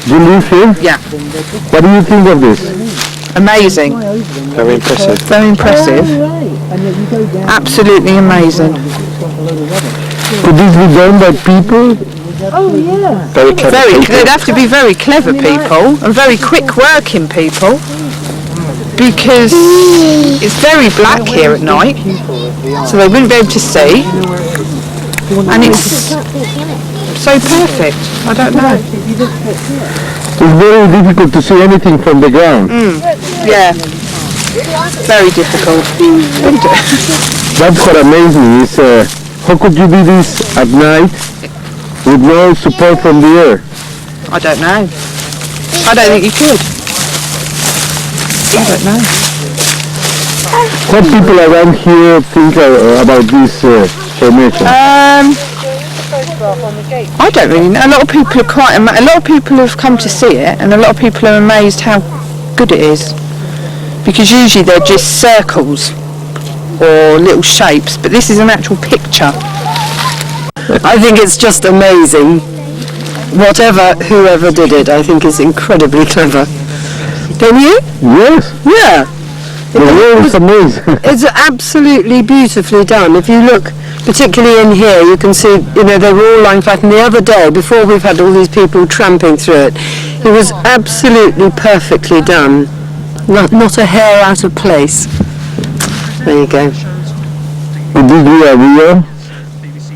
You live here? Yeah. What do you think of this? Amazing. Very impressive. Very impressive. Absolutely amazing. Could this be done by people? Very clever people. They'd have to be very clever people and very quick working people, because it's very black here at night, so they wouldn't be able to see, and it's so perfect. I don't know. It's very difficult to see anything from the ground. Yeah. Very difficult. That's what amazes me is how could you do this at night with no support from the air? I don't know. I don't think you could. I don't know. What people around here think about this formation? I don't really know. A lot of people are a lot of people have come to see it, and a lot of people are amazed how good it is. Because usually they're just circles or little shapes, but this is an actual picture. I think it's just amazing. Whoever did it, I think is incredibly clever. Don't you? Yes. Yeah. The world is amazing. It's absolutely beautifully done. If you look, particularly in here, you can see, they were all lying flat. And the other day, before we've had all these people tramping through it, it was absolutely perfectly done. Not a hair out of place. There you go. Would this be a real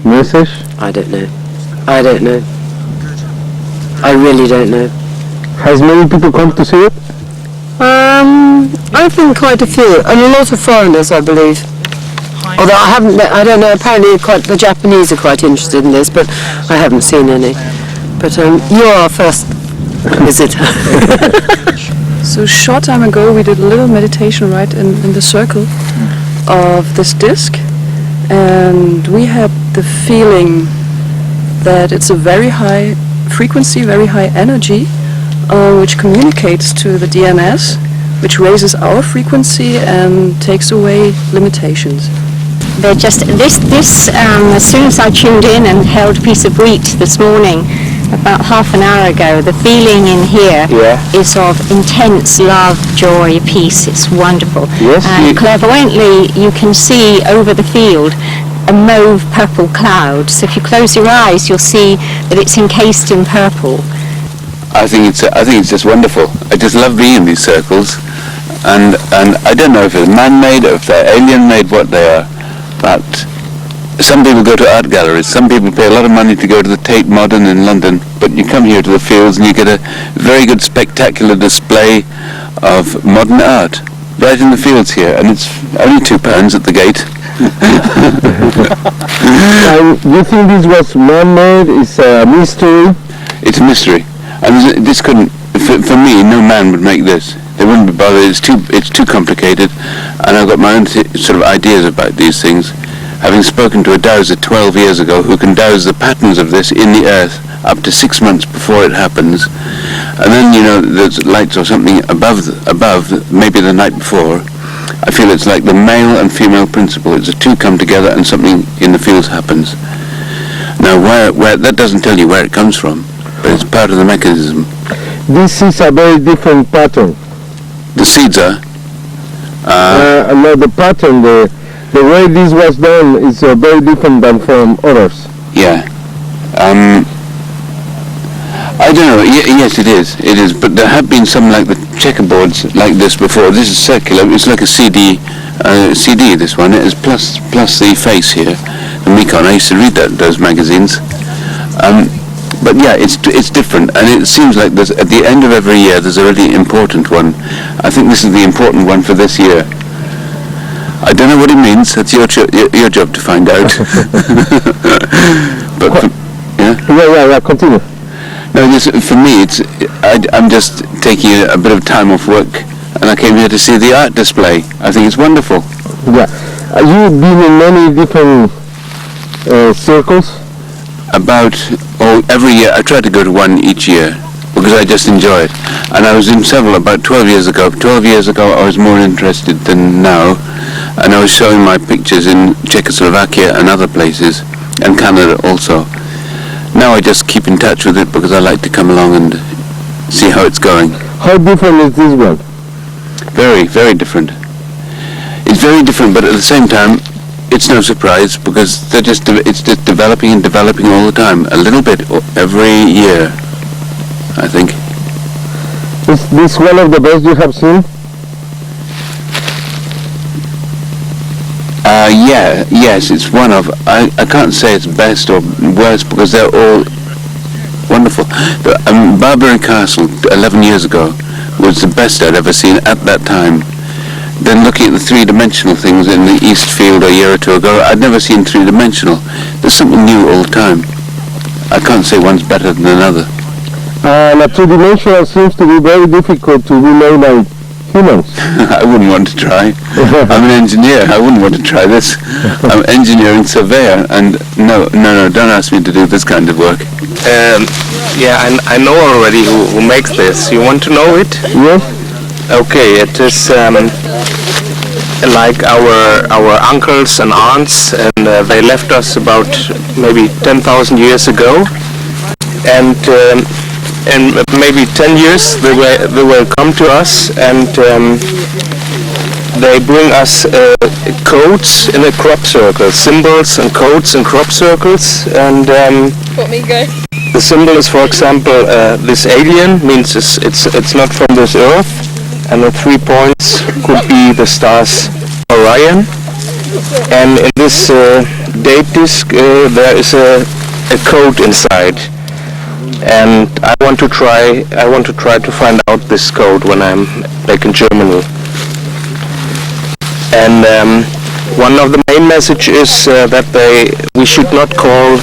message? I don't know. I really don't know. Has many people come to see it? I think quite a few, and a lot of foreigners, I believe. Although I don't know, apparently the Japanese are quite interested in this, but I haven't seen any. But you're our first visitor. So short time ago we did a little meditation right in the circle of this disc, and we had the feeling that it's a very high frequency, very high energy, which communicates to the DNS, which raises our frequency and takes away limitations. They're just as soon as I tuned in and held a piece of wheat this morning, about half an hour ago, the feeling in here is of intense love, joy, peace. It's wonderful. Yes, and clairvoyantly, you can see over the field a mauve purple cloud. So if you close your eyes, you'll see that it's encased in purple. I think it's just wonderful. I just love being in these circles, and I don't know if it's man-made or if they're alien-made, what they are, but some people go to art galleries, some people pay a lot of money to go to the Tate Modern in London, but you come here to the fields and you get a very good spectacular display of modern art right in the fields here, and it's only £2 at the gate. And you think this was man-made? It's a mystery? It's a mystery. And this couldn't, for me, no man would make this. They wouldn't be bothered. It's too complicated, and I've got my own sort of ideas about these things. Having spoken to a dowser 12 years ago who can dowse the patterns of this in the earth up to 6 months before it happens, and then there's lights or something above maybe the night before. I feel it's like the male and female principle. It's the two come together and something in the fields happens. Now where that doesn't tell you where it comes from, but it's part of the mechanism. This is a very different pattern. The seeds are? No, the pattern, the way this was done is very different than from others. Yeah. I don't know. Yes, it is. But there have been some like the checkerboards like this before. This is circular. It's like a CD. This one. It is plus the face here. The Mekon. I used to read those magazines. But yeah, it's different, and it seems like there's at the end of every year there's a really important one. I think this is the important one for this year. I don't know what it means. That's your job to find out. But Yeah, continue. No, for me, I'm just taking a bit of time off work, and I came here to see the art display. I think it's wonderful. Yeah. You've been in many different circles? Every year. I try to go to one each year, because I just enjoy it. And I was in several about 12 years ago. 12 years ago, I was more interested than now, and I was showing my pictures in Czechoslovakia and other places, and Canada also. Now I just keep in touch with it because I like to come along and see how it's going. How different is this one? Very, very different. It's very different, but at the same time, it's no surprise because it's just developing and developing all the time, a little bit every year, I think. Is this one of the best you have seen? Yes, it's one of, I can't say it's best or worst because they're all wonderful. But, Barbary Castle 11 years ago was the best I'd ever seen at that time. Then looking at the three-dimensional things in the East Field a year or two ago, I'd never seen three-dimensional. There's something new all the time. I can't say one's better than another. And a two-dimensional seems to be very difficult to relay like humans. I wouldn't want to try. I'm an engineer. I wouldn't want to try this. I'm engineering surveyor, and no, don't ask me to do this kind of work. Yeah, I know already who makes this. You want to know it? Yes. Okay, it is like our uncles and aunts, and they left us about maybe 10,000 years ago, and in maybe 10 years they will come to us, and they bring us codes in a crop circle, symbols and codes in crop circles, and the symbol is, for example, this alien means it's not from this earth, and the 3 points could be the stars Orion, and in this date disc there is a code inside. And I want to try to find out this code when I'm back in Germany. And one of the main messages is that we should not call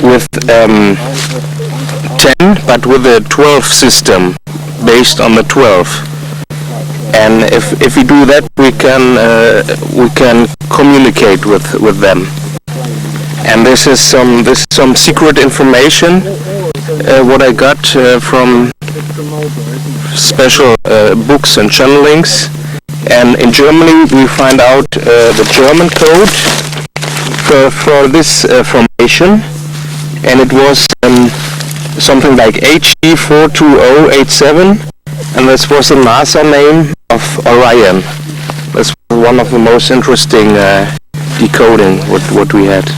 with 10, but with a 12 system based on the 12. And if we do that, we can communicate with them. And this is some secret information. What I got from special books and channelings, and in Germany we find out the German code for this formation, and it was something like HG42087, and this was the NASA name of Orion. That's one of the most interesting decoding what we had.